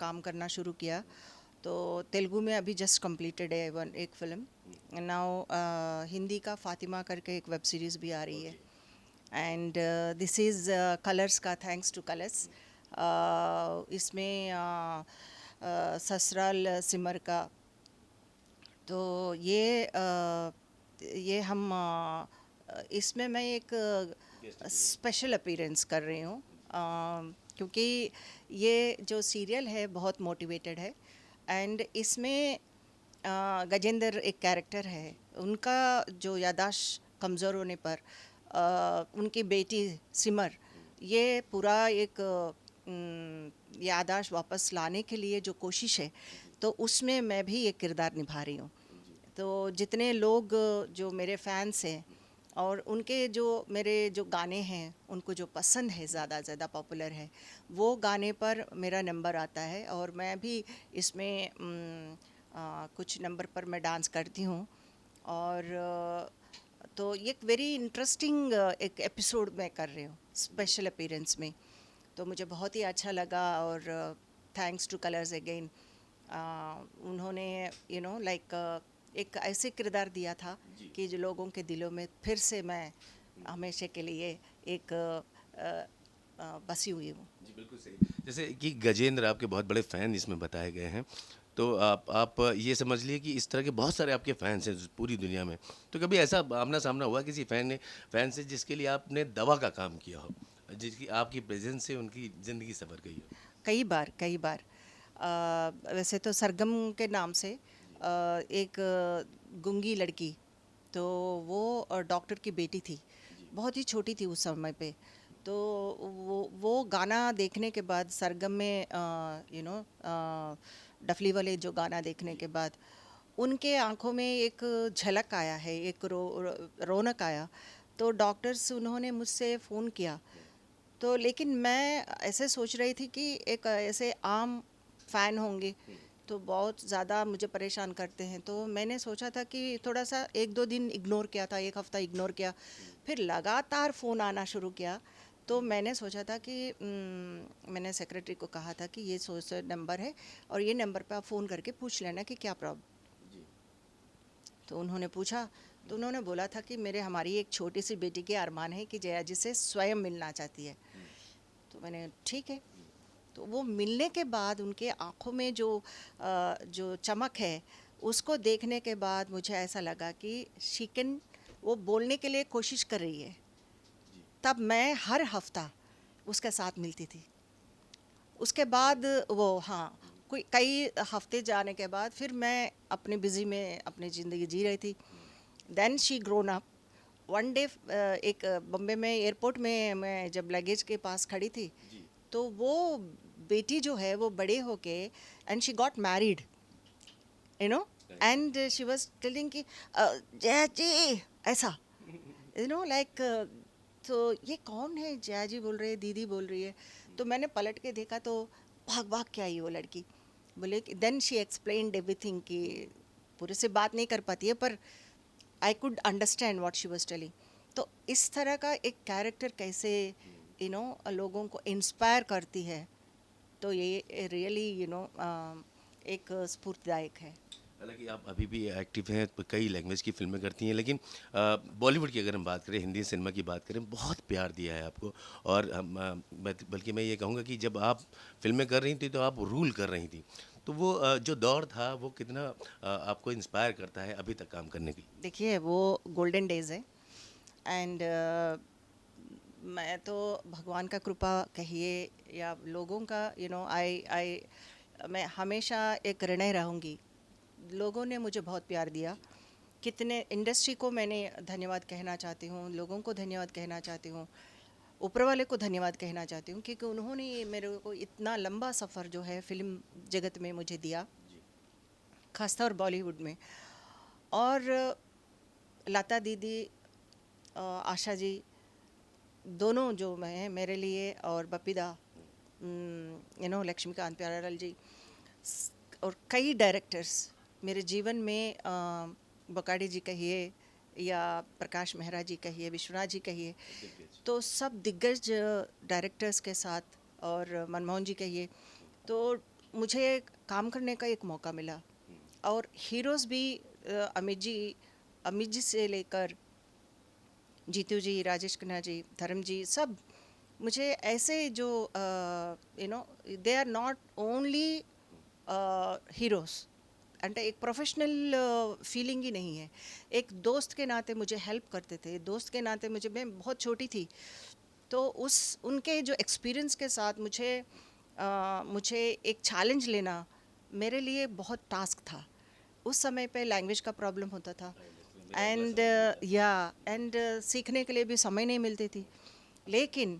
काम करना शुरू किया। तो तेलुगु में अभी जस्ट कंप्लीटेड है एक फिल्म। नाउ हिंदी का फातिमा करके एक वेब सीरीज़ भी आ रही है। एंड दिस इज़ कलर्स का, थैंक्स टू कलर्स। इसमें ससुराल सिमर का, तो ये हम इसमें मैं एक स्पेशल अपीयरेंस कर रही हूँ, क्योंकि ये जो सीरियल है बहुत मोटिवेटेड है। एंड इसमें गजेंद्र एक कैरेक्टर है, उनका जो याददाश्त कमज़ोर होने पर उनकी बेटी सिमर ये पूरा एक याददाश्त वापस लाने के लिए जो कोशिश है, तो उसमें मैं भी एक किरदार निभा रही हूँ। तो जितने लोग जो मेरे फैंस हैं और उनके जो मेरे जो गाने हैं उनको जो पसंद है, ज़्यादा पॉपुलर है, वो गाने पर मेरा नंबर आता है और मैं भी इसमें कुछ नंबर पर मैं डांस करती हूँ। और तो ये एक वेरी इंटरेस्टिंग एक एपिसोड मैं कर रही हूँ स्पेशल अपीयरेंस में, तो मुझे बहुत ही अच्छा लगा। और थैंक्स टू कलर्स अगेन, उन्होंने लाइक एक ऐसे किरदार दिया था कि जो लोगों के दिलों में फिर से मैं हमेशा के लिए एक बसी हुई हूँ। जी, बिल्कुल सही। जैसे कि गजेंद्र आपके बहुत बड़े फ़ैन इसमें बताए गए हैं, तो आप ये समझ लिए कि इस तरह के बहुत सारे आपके फ़ैन्स हैं पूरी दुनिया में। तो कभी ऐसा आमना-सामना हुआ किसी फ़ैन से जिसके लिए आपने दवा का काम किया हो? जिसकी आपकी प्रेज़ेंस से उनकी ज़िंदगी संवर गई हो? कई बार वैसे तो सरगम के नाम से एक गूंगी लड़की, तो वो डॉक्टर की बेटी थी, बहुत ही छोटी थी उस समय पे। तो वो गाना देखने के बाद सरगम में डफली वाले जो गाना देखने के बाद उनके आंखों में एक झलक आया है, एक रौनक आया। तो डॉक्टर्स उन्होंने मुझसे फ़ोन किया, तो लेकिन मैं ऐसे सोच रही थी कि एक ऐसे आम फ़ैन होंगे तो बहुत ज़्यादा मुझे परेशान करते हैं, तो मैंने सोचा था कि थोड़ा सा एक दो दिन इग्नोर किया था, एक हफ़्ता इग्नोर किया, फिर लगातार फ़ोन आना शुरू किया। तो मैंने सोचा था कि मैंने सेक्रेटरी को कहा था कि ये नंबर है और ये नंबर पे आप फ़ोन करके पूछ लेना कि क्या प्रॉब्लम। तो उन्होंने पूछा, तो उन्होंने बोला था कि मेरे हमारी एक छोटी सी बेटी की अरमान है कि जया जी से स्वयं मिलना चाहती है। तो मैंने ठीक है। तो वो मिलने के बाद उनके आँखों में जो चमक है, उसको देखने के बाद मुझे ऐसा लगा कि शिकन वो बोलने के लिए कोशिश कर रही है। तब मैं हर हफ्ता उसके साथ मिलती थी। उसके बाद वो, हाँ, कोई कई हफ्ते जाने के बाद फिर मैं अपने बिज़ी में अपनी ज़िंदगी जी रही थी। Then she grown up. One day एक बॉम्बे में एयरपोर्ट में मैं जब लगेज के पास खड़ी थी, तो वो बेटी जो है वो बड़े होके and she got married, you know, and she was telling कि जया जी ऐसा, लाइक, तो ये कौन है, जया जी बोल रहे हैं, दीदी बोल रही है। तो मैंने पलट के देखा तो भाग भाग के आई वो लड़की। बोले कि देन शी एक्सप्लेन्ड एवरीथिंग कि पूरे से बात नहीं कर पाती है पर I could understand what she was telling. तो इस तरह का एक कैरेक्टर कैसे लोगों को इंस्पायर करती है, तो ये रियली एक स्फूर्तिदायक है। हालाँकि आप अभी भी एक्टिव हैं, तो कई लैंग्वेज की फ़िल्में करती हैं, लेकिन बॉलीवुड की अगर हम बात करें, हिंदी सिनेमा की बात करें, बहुत प्यार दिया है आपको। और बल्कि मैं ये कहूँगा कि जब आप फ़िल्में कर रही थीं, तो आप रूल कर रही थीं। तो वो जो दौर था, वो कितना आपको इंस्पायर करता है अभी तक काम करने के लिए? देखिए वो गोल्डन डेज है। एंड मैं तो भगवान का कृपा कहिए या लोगों का, आई आई मैं हमेशा एक ऋणी रहूँगी। लोगों ने मुझे बहुत प्यार दिया। कितने इंडस्ट्री को मैंने धन्यवाद कहना चाहती हूँ, लोगों को धन्यवाद कहना चाहती हूँ, ऊपर वाले को धन्यवाद कहना चाहती हूँ, क्योंकि उन्होंने मेरे को इतना लंबा सफ़र जो है फिल्म जगत में मुझे दिया, खासतौर बॉलीवुड में। और लता दीदी, आशा जी, दोनों जो मैं मेरे लिए, और बपीदा, लक्ष्मीकांत प्यारेलाल जी, और कई डायरेक्टर्स मेरे जीवन में, बकाड़ी जी कहिए या प्रकाश मेहरा जी कहिए, विश्वनाथ जी कहिए, तो सब दिग्गज डायरेक्टर्स के साथ, और मनमोहन जी कहिए, तो मुझे काम करने का एक मौका मिला और हीरोज़ भी अमित जी से लेकर जीतू जी, राजेश खन्ना जी, धर्म जी, सब मुझे ऐसे जो they are not only heroes and एक प्रोफेशनल फीलिंग ही नहीं है। एक दोस्त के नाते मुझे हेल्प करते थे, दोस्त के नाते मैं बहुत छोटी थी, तो उस उनके जो एक्सपीरियंस के साथ मुझे एक चैलेंज लेना मेरे लिए बहुत टास्क था। उस समय पे लैंग्वेज का प्रॉब्लम होता था एंड एंड सीखने के लिए भी समय नहीं मिलती थी। लेकिन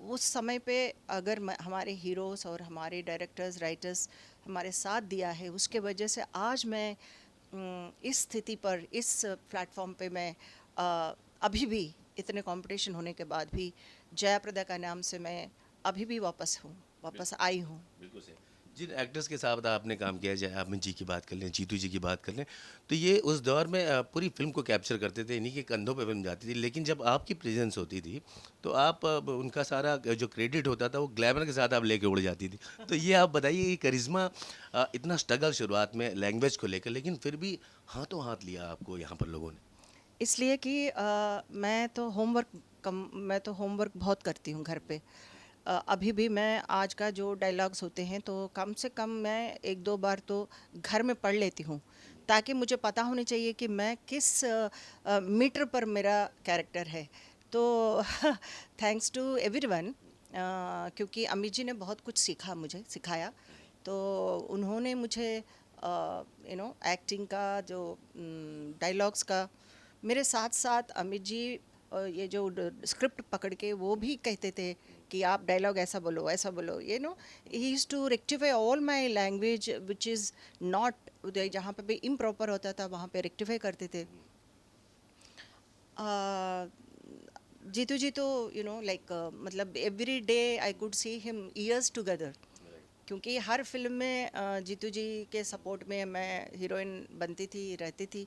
उस समय पे अगर हमारे हीरोज़ और हमारे डायरेक्टर्स राइटर्स हमारे साथ दिया है, उसके वजह से आज मैं इस स्थिति पर, इस प्लेटफॉर्म पे मैं अभी भी इतने कंपटीशन होने के बाद भी जयाप्रदा का नाम से मैं अभी भी वापस आई हूँ। बिल्कुल सही। जिन एक्टर्स के साथ आपने काम किया, जय अमित जी की बात कर लें, जीतू जी की बात कर लें, तो ये उस दौर में पूरी फ़िल्म को कैप्चर करते थे, इन्हीं के कंधों पे फ़िल्म जाती थी। लेकिन जब आपकी प्रेज़ेंस होती थी, तो आप उनका सारा जो क्रेडिट होता था, वो ग्लैमर के साथ आप लेके उड़ जाती थी। तो ये आप बताइए, ये करिश्मा इतना स्ट्रगल शुरुआत में लैंग्वेज को लेकर, लेकिन फिर भी हाथों हाथ लिया आपको यहाँ पर लोगों ने। इसलिए कि मैं तो होमवर्क बहुत करती हूँ घर पे। अभी भी मैं आज का जो डायलॉग्स होते हैं तो कम से कम मैं एक दो बार तो घर में पढ़ लेती हूँ, ताकि मुझे पता होनी चाहिए कि मैं किस मीटर पर मेरा कैरेक्टर है। तो थैंक्स टू एवरीवन, क्योंकि अमित जी ने बहुत कुछ सिखाया। तो उन्होंने मुझे एक्टिंग का जो डायलॉग्स का, मेरे साथ साथ अमित जी ये जो स्क्रिप्ट पकड़ के वो भी कहते थे कि आप डायलॉग ऐसा बोलो, he used to rectify all my language which is not, जहाँ पे भी इम्प्रॉपर होता था वहाँ पे रेक्टिफाई करते थे। जीतू जी तो लाइक मतलब every day I could see him years together, क्योंकि हर फिल्म में जीतू जी के सपोर्ट में मैं हीरोइन बनती थी, रहती थी।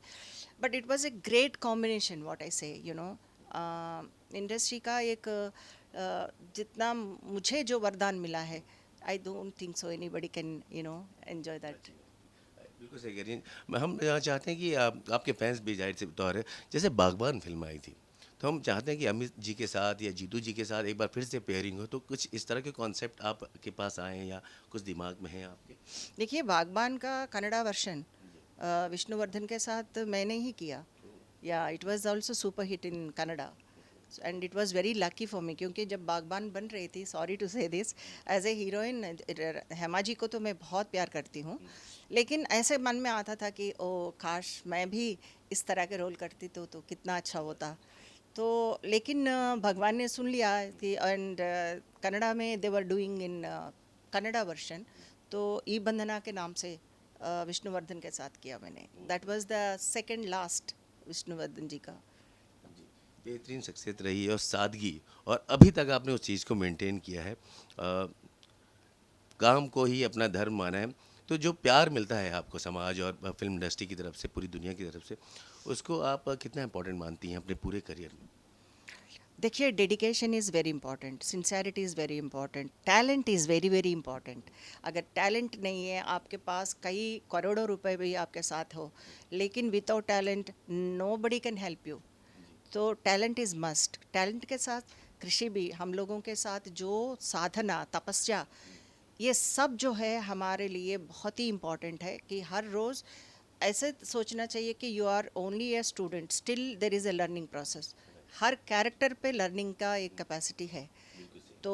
But it was a great combination, what I से इंडस्ट्री का एक जितना मुझे जो वरदान मिला है, I don't think so anybody can enjoy that. बिल्कुल सही कह रही हैं। हम यहाँ चाहते हैं कि आपके फैंस भी ज़ाहिर सी तौर है, जैसे बागबान फ़िल्म आई थी, तो हम चाहते हैं कि अमित जी के साथ या जीतू जी के साथ एक बार फिर से पेयरिंग हो, तो कुछ इस तरह के कॉन्सेप्ट आपके पास आए हैं या कुछ दिमाग में हैं आपके? देखिए, बागबान का कन्नड़ा वर्शन विष्णुवर्धन के साथ मैंने ही किया। या it was also super hit in Kannada and it was very lucky for me, क्योंकि जब बागबान बन रही थी, सॉरी टू से this, as a heroine Hema ji को तो मैं बहुत प्यार करती हूँ, लेकिन ऐसे मन में आता था कि ओ काश मैं भी इस तरह के रोल करती तो कितना अच्छा होता। तो लेकिन भगवान ने सुन लिया कि, एंड कन्नड़ा में they were doing in Kannada version, तो ई बंदना के नाम से विष्णुवर्धन के साथ किया मैंने। That was the second last Vishnuvardhan ji का। बेहतरीन शख्सियत रही है और सादगी, और अभी तक आपने उस चीज़ को मेंटेन किया है। काम को ही अपना धर्म माना है, तो जो प्यार मिलता है आपको समाज और फ़िल्म इंडस्ट्री की तरफ से, पूरी दुनिया की तरफ से, उसको आप कितना इम्पोर्टेंट मानती हैं अपने पूरे करियर में? देखिए, dedication is very important, sincerity is very important, talent is very very important. अगर टैलेंट नहीं है आपके पास, कई करोड़ों रुपए भी आपके साथ हो, लेकिन without talent nobody can help you. तो टैलेंट इज़ मस्ट। टैलेंट के साथ कृषि भी, हम लोगों के साथ जो साधना, तपस्या, ये सब जो है हमारे लिए बहुत ही इम्पॉर्टेंट है कि हर रोज़ ऐसे सोचना चाहिए कि you are only a student, still there is a learning process. हर कैरेक्टर पे लर्निंग का एक कैपेसिटी है। तो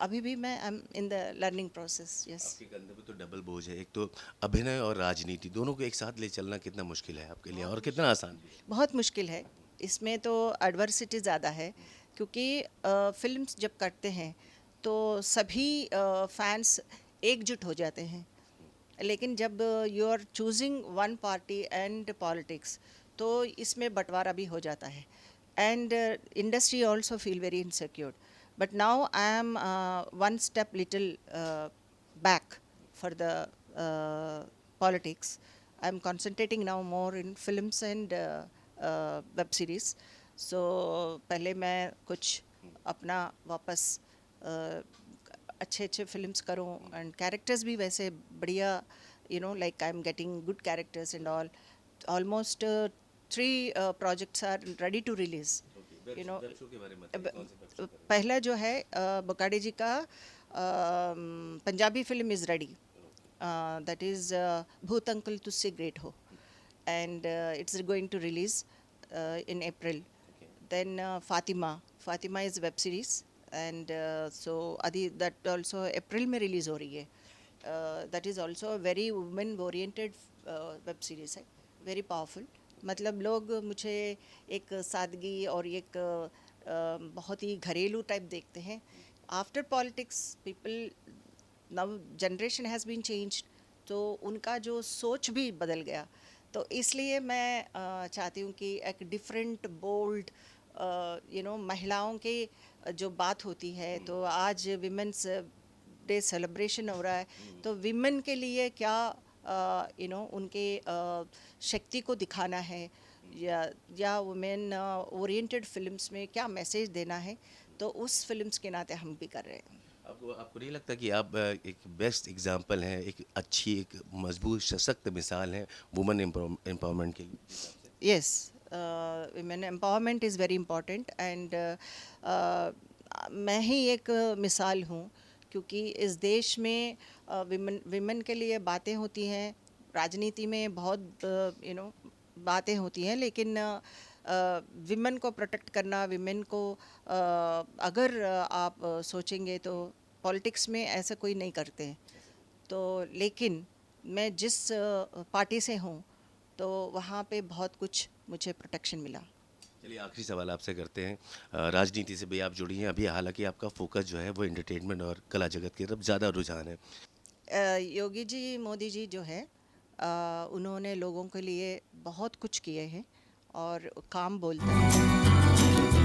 अभी भी मैं I am in the learning process, yes. आपके कंधे पे तो डबल बोझ है, एक तो अभिनय और राजनीति, दोनों को एक साथ ले चलना कितना मुश्किल है आपके लिए और कितना आसान भी है? बहुत मुश्किल है। इसमें तो एडवर्सिटी ज़्यादा है, क्योंकि फिल्म्स जब करते हैं तो सभी फैंस एकजुट हो जाते हैं, लेकिन जब you are choosing one party and politics, तो इसमें बंटवारा भी हो जाता है and industry also feel very insecure. But now I am one step little back for the politics. I'm concentrating now more in films and web series. So पहले मैं कुछ अपना वापस अच्छे अच्छे फिल्म्स करूं एंड कैरेक्टर्स भी वैसे बढ़िया, like I am getting good characters and all. Almost 3 projects are ready to release. You know web show के बारे में बताइए, कौन से वेब शो कर रहे पहला जो है बकाड़े जी का Punjabi film is ready. That is भूत अंकल तुझसे ग्रेट हो, and it's going to release in April. Then Fatima is web series, and so Adi that also April में release हो रही है. That is also a very women oriented web series है, very powerful. मतलब लोग मुझे एक सादगी और एक बहुत ही घरेलू टाइप देखते हैं. आफ्टर पॉलिटिक्स पीपल नव जनरेशन हैज़ बीन चेंज्ड, तो उनका जो सोच भी बदल गया. तो इसलिए मैं चाहती हूँ कि एक डिफरेंट बोल्ड महिलाओं के जो बात होती है, तो आज विमेंस डे सेलिब्रेशन हो रहा है, तो विमेन के लिए क्या उनके शक्ति को दिखाना है, या वुमेन ओरिएंटेड फिल्म्स में क्या मैसेज देना है, तो उस फिल्म्स के नाते हम भी कर रहे हैं. आपको नहीं लगता कि आप एक बेस्ट एग्जांपल हैं, एक अच्छी, एक मजबूत सशक्त मिसाल हैं वुमेन एम्पावरमेंट के लिए? Yes, women empowerment is very important, and मैं ही एक मिसाल हूँ, क्योंकि इस देश में विमेन के लिए बातें होती हैं, राजनीति में बहुत बातें होती हैं, लेकिन विमेन को प्रोटेक्ट करना, विमेन को अगर आप सोचेंगे तो पॉलिटिक्स में ऐसा कोई नहीं करते हैं. तो लेकिन मैं जिस पार्टी से हूँ, तो वहाँ पे बहुत कुछ मुझे प्रोटेक्शन मिला. चलिए, आखिरी सवाल आपसे करते हैं. राजनीति से भी आप जुड़ी हैं अभी, हालांकि आपका फोकस जो है वो एंटरटेनमेंट और कला जगत की तरफ ज़्यादा रुझान है. योगी जी, मोदी जी जो है, उन्होंने लोगों के लिए बहुत कुछ किए हैं और काम बोलते हैं.